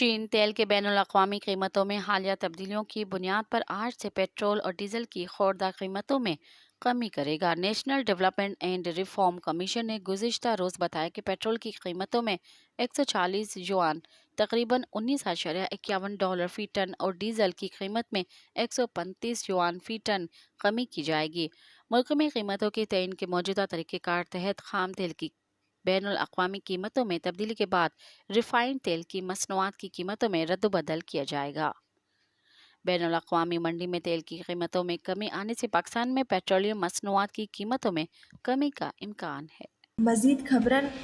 چین تیل کے بین الاقوامی قیمتوں میں حالیہ تبدیلیوں کی بنیاد پر آج سے پیٹرول اور ڈیزل کی خوردہ قیمتوں میں کمی کرے گا۔ National development and reform commission نے گزشتہ روز بتایا کہ پیٹرول کی قیمتوں میں 140 یوان تقریباً $19.51 فی ٹن اور ڈیزل کی قیمت میں 135 یوان فی ٹن کمی کی جائے گی۔ ملک میں قیمتوں کے تعین کے موجودہ طریقہ کار تحت خام تیل کی بین الاقوامی قیمتوں میں تبدیلی کے بعد ریفائنڈ تیل کی مصنوعات کی قیمتوں میں رد و بدل کیا جائے گا۔ بین الاقوامی منڈی میں تیل کی قیمتوں میں کمی آنے سے پاکستان میں پیٹرولیم مصنوعات کی قیمتوں میں کمی کا امکان ہے۔ مزید خبرن